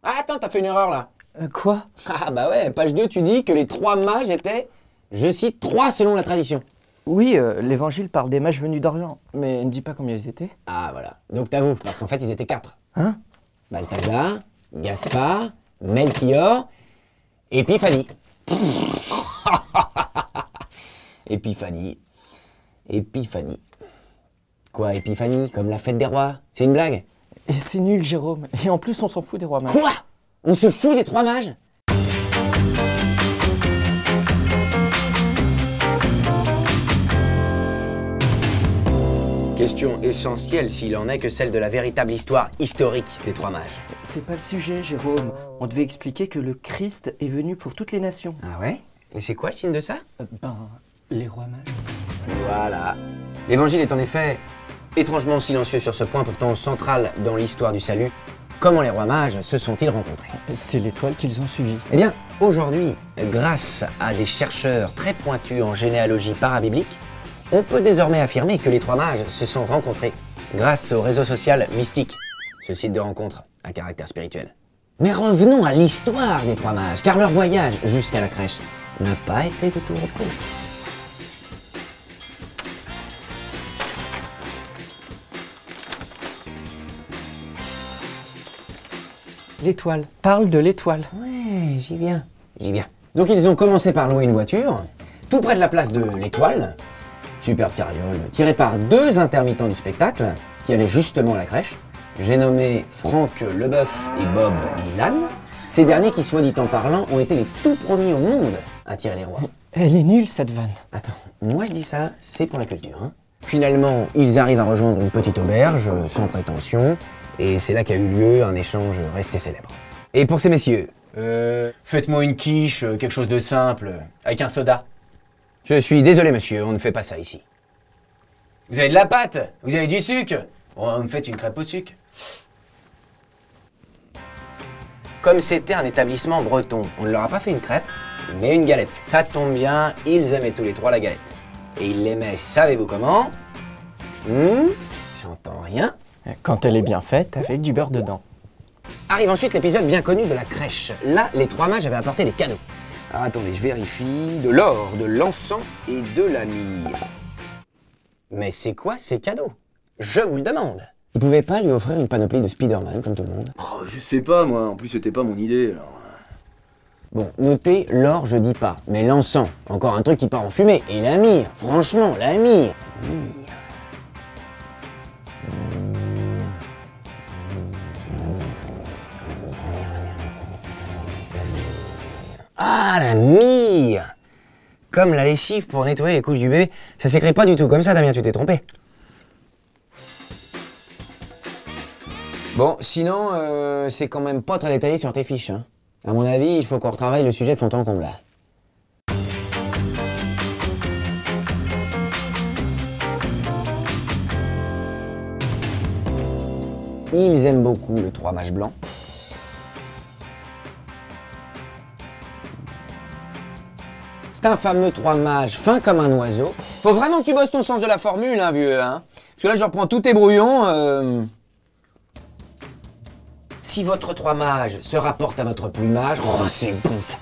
Ah, attends, t'as fait une erreur là. Quoi? Ah bah ouais, page 2, tu dis que les 3 mages étaient, je cite, 3 selon la tradition. Oui, l'évangile parle des mages venus d'Orient, mais ne dit pas combien ils étaient. Ah voilà, donc t'avoues, parce qu'en fait ils étaient 4. Hein? Balthazar, Gaspard, Melchior, Épiphanie. Épiphanie. Épiphanie. Quoi, Épiphanie? Comme la fête des rois? C'est une blague? Et c'est nul, Jérôme. Et en plus, on s'en fout des rois mages. Quoi? On se fout des 3 mages? Question essentielle s'il en est que celle de la véritable histoire historique des 3 mages. C'est pas le sujet, Jérôme. On devait expliquer que le Christ est venu pour toutes les nations. Ah ouais? Et c'est quoi le signe de ça? Les rois mages. Voilà. L'évangile est en effet étrangement silencieux sur ce point, pourtant central dans l'histoire du salut. Comment les rois mages se sont-ils rencontrés? C'est l'étoile qu'ils ont suivie. Eh bien, aujourd'hui, grâce à des chercheurs très pointus en généalogie parabiblique, on peut désormais affirmer que les 3 mages se sont rencontrés grâce au réseau social Mystique, ce site de rencontre à caractère spirituel. Mais revenons à l'histoire des 3 mages, car leur voyage jusqu'à la crèche n'a pas été de tout repos. L'étoile. Parle de l'étoile. Ouais, j'y viens. Donc ils ont commencé par louer une voiture, tout près de la place de l'Étoile, superbe carriole, tirée par 2 intermittents du spectacle, qui allaient justement à la crèche. J'ai nommé Franck Leboeuf et Bob Dylan. Ces derniers qui, soit dit en parlant, ont été les tout premiers au monde à tirer les rois. Elle est nulle, cette vanne. Attends, moi je dis ça, c'est pour la culture. Hein. Finalement, ils arrivent à rejoindre une petite auberge, sans prétention, et c'est là qu'a eu lieu un échange resté célèbre. Et pour ces messieurs, faites-moi une quiche, quelque chose de simple, avec un soda. Je suis désolé monsieur, on ne fait pas ça ici. Vous avez de la pâte? Vous avez du sucre? Bon, vous me faites une crêpe au sucre. Comme c'était un établissement breton, on ne leur a pas fait une crêpe, mais une galette. Ça tombe bien, ils aimaient tous les 3 la galette. Et ils l'aimaient, savez-vous comment? J'entends rien. Quand elle est bien faite, avec du beurre dedans. Arrive ensuite l'épisode bien connu de la crèche. Là, les 3 mages avaient apporté des cadeaux. Alors attendez, je vérifie. De l'or, de l'encens et de la myrrhe. Mais c'est quoi ces cadeaux? Je vous le demande. Ils pouvaient pas lui offrir une panoplie de Spider-Man comme tout le monde? Oh, je sais pas, moi. En plus, c'était pas mon idée, alors. Bon, notez, l'or, je dis pas. Mais l'encens, encore un truc qui part en fumée. Et la myrrhe, franchement, la myrrhe. Ah, la myrrhe! Comme la lessive pour nettoyer les couches du bébé. Ça s'écrit pas du tout comme ça, Damien, tu t'es trompé. Bon, sinon, c'est quand même pas très détaillé sur tes fiches. Hein. À mon avis, il faut qu'on retravaille le sujet de fond en comble là. Ils aiment beaucoup le 3 mages blancs. C'est un fameux 3 mages fin comme un oiseau. Faut vraiment que tu bosses ton sens de la formule, hein, vieux. Hein. Parce que là, je reprends tous tes brouillons. Si votre 3 mages se rapporte à votre plumage, oh, c'est bon ça.